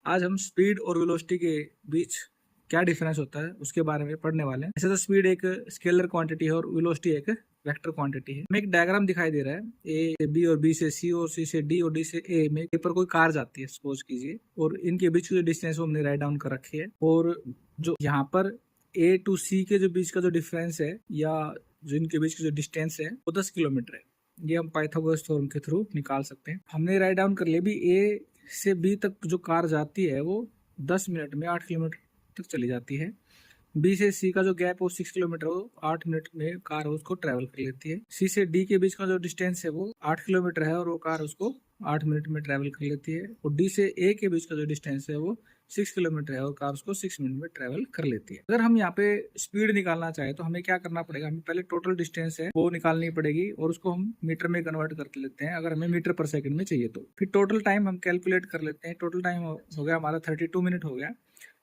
आज हम स्पीड और वेलोसिटी के बीच क्या डिफरेंस होता है उसके बारे में पढ़ने वाले हैं। ऐसे तो स्पीड एक स्केलर क्वांटिटी है और वेलोसिटी एक वेक्टर क्वांटिटी है। हमें एक डायग्राम दिखाई दे रहा है, ए से बी और बी से सी और सी से डी और डी से ए में। पर कोई कार जाती है सपोज कीजिए, और इनके बीच की जो डिस्टेंस वो हमने राइट डाउन कर रखी है। और जो यहाँ पर ए टू सी के जो बीच का जो डिफरेंस है या जो इनके बीच की जो डिस्टेंस है वो 10 किलोमीटर है। ये हम पाइथागोरस थ्योरम के थ्रू निकाल सकते हैं। हमने राइट डाउन कर लिया भी ए से बी तक जो कार जाती है वो 10 मिनट में 8 किलोमीटर तक चली जाती है। बी से सी का जो गैप है वो 6 किलोमीटर, वो 8 मिनट में कार उसको ट्रैवल कर लेती है। सी से डी के बीच का जो डिस्टेंस है वो 8 किलोमीटर है और वो कार उसको 8 मिनट में ट्रैवल कर लेती है। और डी से ए के बीच का जो डिस्टेंस है वो 6 किलोमीटर है और कार उसको 6 मिनट में ट्रैवल कर लेती है। अगर हम यहाँ पे स्पीड निकालना चाहे तो हमें क्या करना पड़ेगा, हमें पहले टोटल डिस्टेंस है वो निकालनी पड़ेगी और उसको हम मीटर में कन्वर्ट कर लेते हैं अगर हमें मीटर पर सेकंड में चाहिए तो। फिर टोटल टाइम हम कैलकुलेट कर लेते हैं। टोटल टाइम हो गया हमारा 32 मिनट हो गया।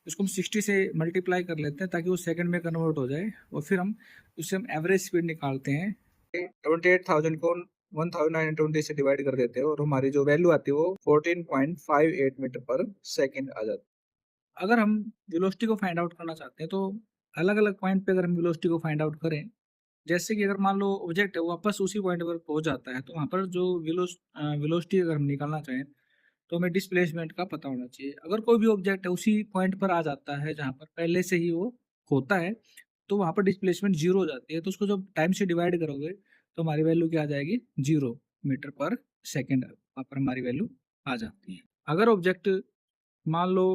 इसको हम 60 से मल्टीप्लाई कर लेते हैं ताकि वो सेकंड में कन्वर्ट हो जाए, और फिर हम उससे हम एवरेज स्पीड निकालते हैं। 28,000 को 1920 से डिवाइड कर देते हैं और हमारी जो वैल्यू आती है वो 14.58 मीटर पर सेकंड आ जाती है। अगर हम वेलोसिटी को फाइंड आउट करना चाहते हैं तो अलग अलग पॉइंट पे अगर हम वेलोसिटी को फाइंड आउट करें, जैसे कि अगर मान लो ऑब्जेक्ट है वो वापस उसी पॉइंट पर पहुंच जाता है, तो वहाँ पर जो वेलोसिटी अगर हम निकालना चाहें तो हमें डिस्प्लेसमेंट का पता होना चाहिए। अगर कोई भी ऑब्जेक्ट है उसी पॉइंट पर आ जाता है जहाँ पर पहले से ही वो होता है, तो वहाँ पर डिस्प्लेसमेंट जीरो हो जाती है। तो उसको जब टाइम से डिवाइड करोगे तो हमारी वैल्यू क्या आ जाएगी, 0 मीटर पर सेकेंड। वहाँ पर हमारी वैल्यू आ जाती है। अगर ऑब्जेक्ट मान लो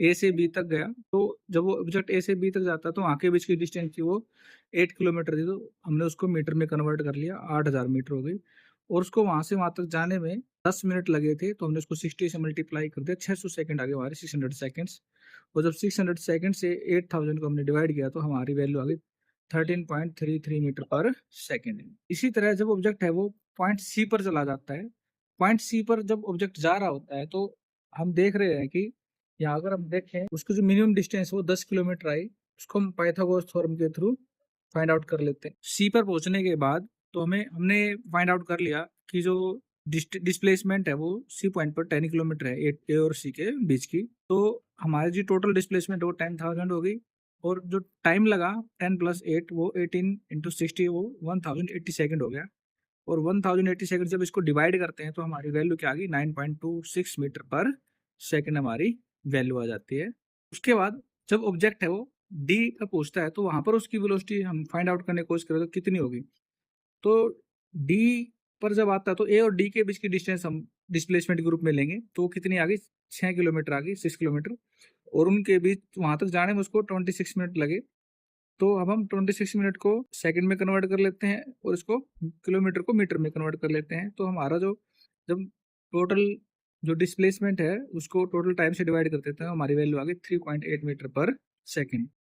ए से बी तक गया, तो जब वो ऑब्जेक्ट ए से बी तक जाता है तो वहाँ के बीच की डिस्टेंस थी वो 8 किलोमीटर थी, तो हमने उसको मीटर में कन्वर्ट कर लिया, 8000 मीटर हो गई। और उसको वहाँ से वहाँ तक जाने में 10 मिनट लगे थे, तो हमने उसको 60 से मल्टीप्लाई कर दिया, 600 सेकंड आ गए हमारे, 600 सेकंड्स। और जब 600 सेकंड से 8000 को हमने डिवाइड किया तो हमारी वैल्यू आ गई 13.33 मीटर पर सेकंड। इसी तरह जब ऑब्जेक्ट है वो पॉइंट सी पर चला जाता है, पॉइंट सी पर जब ऑब्जेक्ट जा रहा होता है, तो हम देख रहे हैं कि यहाँ अगर हम देखें उसकी जो मिनिमम डिस्टेंस वो 10 किलोमीटर आई, उसको हम पाइथागोरस थ्योरम के थ्रू फाइंड आउट कर लेते हैं। सी पर पहुंचने के बाद तो हमने फाइंड आउट कर लिया कि जो डिस्प्लेसमेंट है वो सी पॉइंट पर 10 किलोमीटर है, ए और सी के बीच की। तो हमारी जो टोटल डिस्प्लेसमेंट वो 10,000 हो गई, और जो टाइम लगा 10 प्लस 8 वो 18 इंटू 60 वो 1080 सेकंड हो गया। और 1080 सेकंड जब इसको डिवाइड करते हैं तो हमारी वैल्यू क्या आ गई, 9.26 मीटर पर सेकंड हमारी वैल्यू आ जाती है। उसके बाद जब ऑब्जेक्ट है वो डी पर पहुंचता है तो वहां पर उसकी वेलोसिटी हम फाइंड आउट करने की कोशिश करें तो कितनी होगी। तो डी पर जब आता है तो ए और डी के बीच की डिस्टेंस हम डिस्प्लेसमेंट के रूप में लेंगे, तो कितनी आ गई, 6 किलोमीटर आ गई, 6 किलोमीटर। और उनके बीच वहां तक जाने में उसको 26 मिनट लगे, तो अब हम 26 मिनट को सेकंड में कन्वर्ट कर लेते हैं और इसको किलोमीटर को मीटर में कन्वर्ट कर लेते हैं। तो हमारा जो जब टोटल जो डिस्प्लेसमेंट है उसको टोटल टाइम से डिवाइड कर देते हैं, हमारी वैल्यू आ गई 3.8 मीटर पर सेकंड।